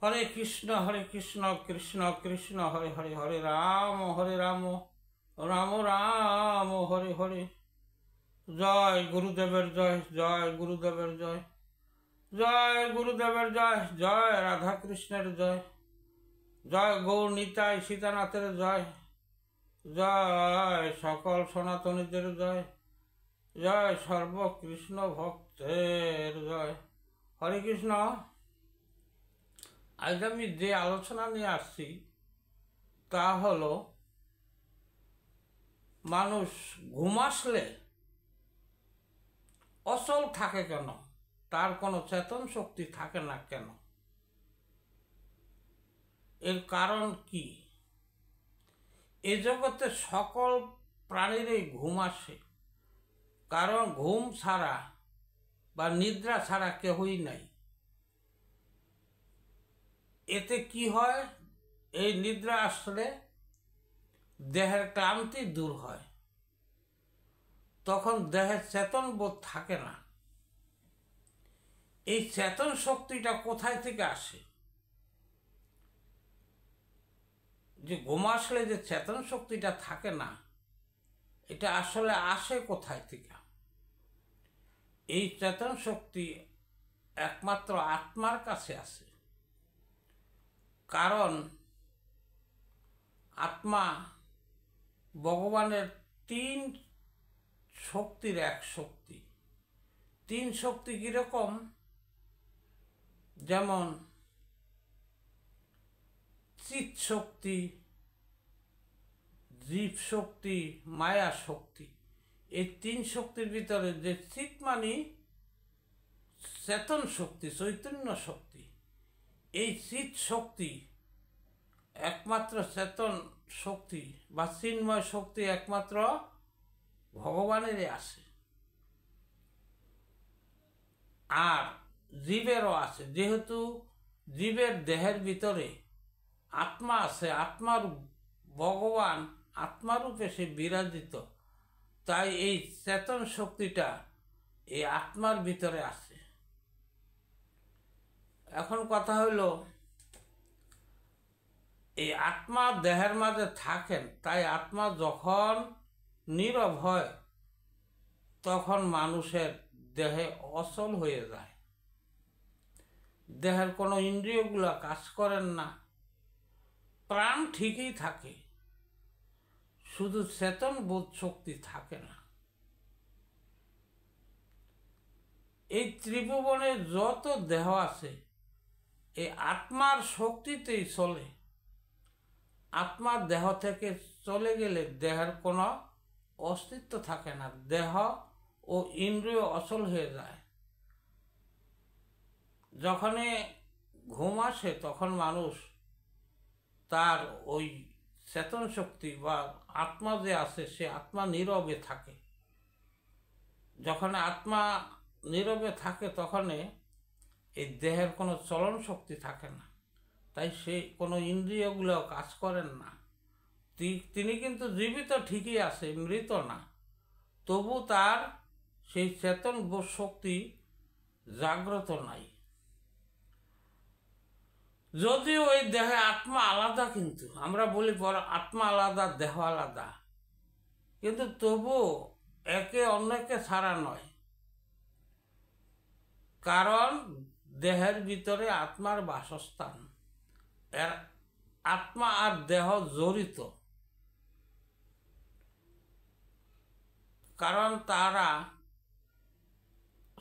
हरे कृष्ण कृष्ण कृष्ण हरे हरे हरे राम राम राम हरे हरे। जय गुरुदेवर जय, जय गुरुदेवर जय, जय गुरुदेवर जय, जय राधा कृष्णेर जय, जय गौर निताय सीतानाथेर जय, जय सकल सनातनीदेर जय, जय सर्वकृष्ण भक्तेर जय। हरे कृष्ण। आज आमी जे आलोचना निये आसछि ता हलो मानुष घुम आसले अचल थाके केन, तार कोनो चेतन शक्ति थाके ना केन, एर कारण कि ए जगते सकल प्राणीरই घुम आसे, कारण घुम छाड़ा बा निद्रा छाड़ा केउई नाई। एते की हय, এই निद्रा आसले देहेर क्लांति दूर हय, तखन देहेर चेतन बोध थाके ना। এই चेतन शक्तिटा कोथाय थेके आसे? যে ঘুম আসলে যে চেতন শক্তিটা থাকে না, এটা আসলে আসে কোথায় থেকে? এই চেতন শক্তি একমাত্র আত্মার কাছে আছে, কারণ আত্মা ভগবানের তিন শক্তির এক শক্তি। তিন শক্তি কিরকম? যেমন চিৎ শক্তি, জীব শক্তি, মায়া শক্তি। এই তিন শক্তির ভিতরে যে চিৎ মানে চেতন শক্তি, চৈতন্য শক্তি, এই চিৎ শক্তি একমাত্র চেতন শক্তি বা চিন্ময় শক্তি একমাত্র ভগবানেরই আছে। আর জীবেরও আছে, যেহেতু জীবের দেহের ভিতরে आत्मा आछे, आत्मार भगवान आत्मारूपे से बिराजित, ताई এই চেতন শক্তিটা এই आत्मार ভিতরে আছে। এখন কথা হলো এই आत्मा देहेर माঝে থাকেন, তাই आत्मा যখন নীরব হয় তখন মানুষের দেহে অচল হয়ে যায়, দেহের কোনো ইন্দ্রিয়গুলো কাজ করেন না, प्राण ठीक ही थाके, शुधु चेतन बोध शक्ति थाके ना। এই त्रिभुवने যত দেহ আছে এই आत्मार शक्तितेই चले। आत्मा देह থেকে চলে গেলে দেহের কোনো अस्तित्व থাকে না, देह ও ইন্দ্রিয় অচল হয়ে যায়। যখনই ঘুম আসে তখন মানুষ तार ओई चेतन शक्ति बा आत्मा जे आछे से आत्मा नीरवे थाके। जखन आत्मा नीरवे थाके तखने এই দেহের কোনো চলন শক্তি থাকে না, তাই সে কোনো ইন্দ্রিয়গুলো কাজ করেন না। তিনি কিন্তু জীবিত ঠিকই আছে, মৃত না, তবু তার সেই চেতন বোধ শক্তি জাগ্রত নাই। যদিও ওই দেহে आत्मा आलादा, किन्तु আমরা বলি পর आत्मा आलादा देह आलादा, किन्तु तबु एके अन्यके छाड़ा नय, कारण देहेर भितरे आत्मार बासस्थान, एर आत्मा और देह जड़ित, कारण तारा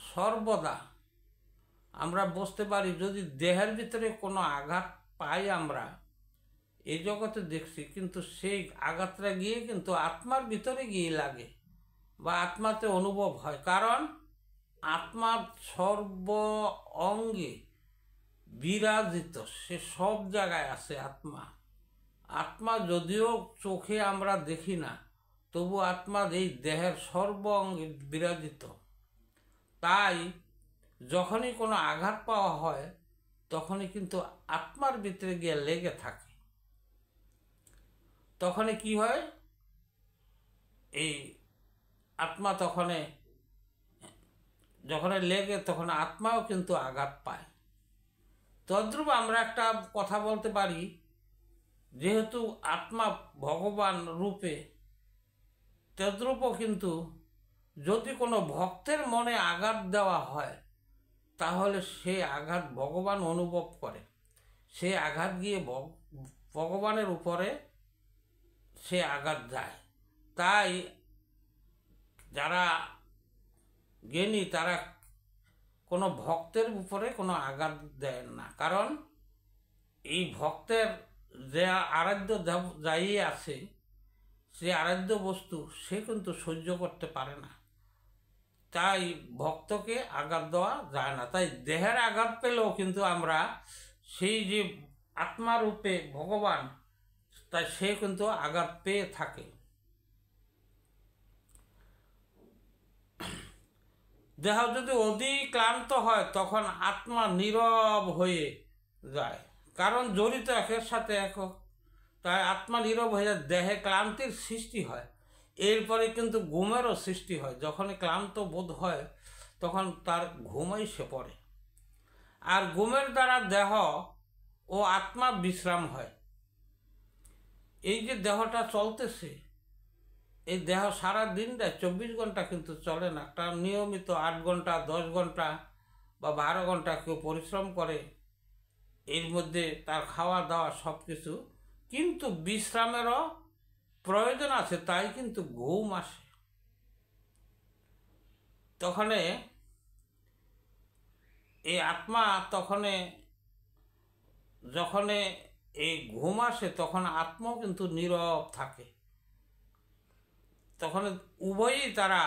सर्वदा আমরা বুঝতে পারি যদি দেহের ভিতরে কোনো আঘাত পাই আমরা এই জগতে দেখছি, কিন্তু সেই আঘাতটা গিয়ে কিন্তু আত্মার ভিতরে গিয়ে লাগে বা আত্মাতে অনুভব হয়, কারণ আত্মার সর্ব অঙ্গে বিরাজিত, সে সব জায়গায় আছে আত্মা। আত্মা যদিও চোখে আমরা দেখি না, তবু আত্মার এই দেহের সর্ব অঙ্গে বিরাজিত। তাই যখনই কোনো আঘাত পাওয়া হয় তখনই কিন্তু আত্মার ভিতরে গিয়ে লেগে থাকে। তখনই কি হয়, এই আত্মা তখনে যখন লেগে তখন আত্মাও কিন্তু আঘাত পায়। তো তদ্রূপ আমরা একটা কথা বলতে পারি, যেহেতু আত্মা ভগবান রূপে, তদ্রূপও কিন্তু যদি কোনো ভক্তের মনে আঘাত দেওয়া হয় তাহলে সে আঘাত ভগবান অনুভব করে, সে আঘাত গিয়ে ভগবানের উপরে সে আঘাত যায়। তাই যারা জ্ঞানী তারা কোনো ভক্তের উপরে কোনো আঘাত দেয় না, কারণ এই ভক্তের যে আরাধ্য যাই আছে, সে আরাধ্য বস্তু সে কিন্তু সহ্য করতে পারে না, তাই ভক্তকে আঘাত দেওয়া যায় না। তাই দেহের আঘাত পেলেও কিন্তু আমরা সেই যে আত্মারূপে ভগবান, তাই সে কিন্তু আঘাত পেয়ে থাকে। দেহ যদি অধিক ক্লান্ত হয় তখন আত্মা নীরব হয়ে যায়, কারণ জড়িত একের সাথে একক, তাই আত্মা নীরব হয়ে যায়, দেহে ক্লান্তির সৃষ্টি হয়, এরপরে কিন্তু ঘুমেরও সৃষ্টি হয়। যখন ক্লান্ত বোধ হয় তখন তার ঘুম এসে পড়ে, আর ঘুমের দ্বারা দেহ ও আত্মা বিশ্রাম হয়। এই যে দেহটা চলতেছে, এই দেহ সারা দিনটায় 24 ঘন্টা কিন্তু চলে না, একটা নিয়মিত 8 ঘন্টা 10 ঘন্টা বা 12 ঘন্টা কেউ পরিশ্রম করে, এর মধ্যে তার খাওয়া দাওয়া সব কিছু, কিন্তু বিশ্রামেরও প্রয়োজন আছে, তাই কিন্তু ঘুম আসে। তখনে এই আত্মা যখন এই ঘুম আসে তখন আত্মাও কিন্তু নীরব থাকে, তখন উভয়ই তারা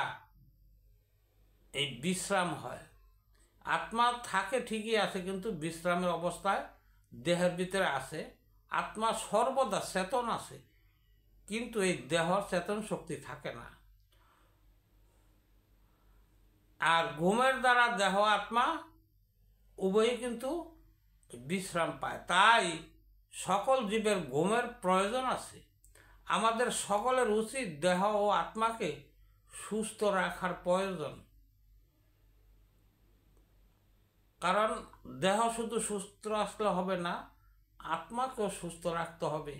এই বিশ্রাম হয়। আত্মা থাকে ঠিকই আছে, কিন্তু বিশ্রামের অবস্থায় দেহের ভিতরে আছে। আত্মা সর্বদা চেতন আছে, কিন্তু এই দেহর চেতন শক্তি থাকে না। আর ঘুমের দ্বারা দেহ আত্মা উভয়ই কিন্তু বিশ্রাম পায়, তাই সকল জীবের ঘুমের প্রয়োজন আছে। আমাদের সকলের উচিত দেহ ও আত্মাকে সুস্থ রাখার প্রয়োজন, কারণ দেহ শুধু সুস্থ রাখলে হবে না, আত্মাকেও সুস্থ রাখতে হবে।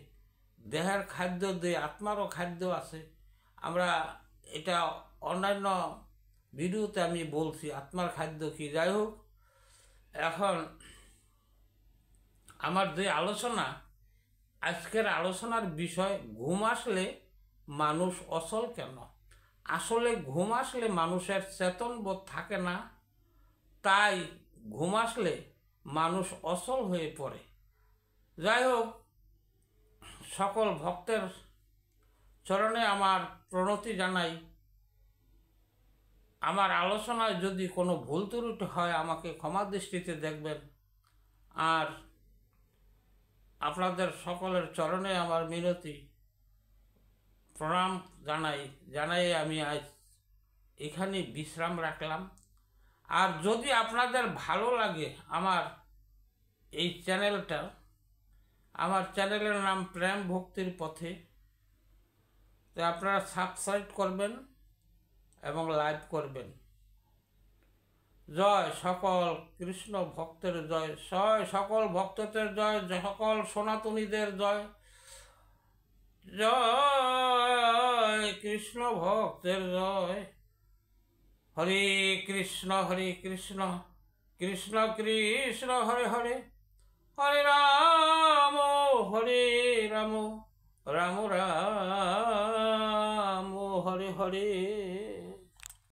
দেহের খাদ্য দিয়ে আত্মারও খাদ্য আছে, আমরা এটা অন্যান্য ভিডিওতে আমি বলছি আত্মার খাদ্য কি। যাই হোক, এখন আমার যে আলোচনা, আজকের আলোচনার বিষয়, ঘুম আসলে মানুষ অচল কেন। আসলে ঘুম আসলে মানুষের চেতন বোধ থাকে না, তাই ঘুম আসলে মানুষ অচল হয়ে পড়ে। যাই হোক, সকল ভক্তের চরণে আমার প্রণতি জানাই। আমার আলোচনায় যদি কোনো ভুল ত্রুটি হয় আমাকে ক্ষমা দৃষ্টিতে দেখবেন, আর আপনাদের সকলের চরণে আমার মিনতি প্রণাম জানাই আমি আজ এখানে বিশ্রাম রাখলাম। আর যদি আপনাদের ভালো লাগে আমার এই চ্যানেলটা, আমার চ্যানেলের নাম প্রেম ভক্তির পথে, তো আপনারা সাবস্ক্রাইব করবেন এবং লাইক করবেন। জয় সকল কৃষ্ণ ভক্তের জয়, সকল ভক্তদের জয়, সকল সনাতনীদের জয়, জয় কৃষ্ণ ভক্তের জয়। হরে কৃষ্ণ কৃষ্ণ কৃষ্ণ হরে হরে, হরে রাম রাম রাম হরে হরে।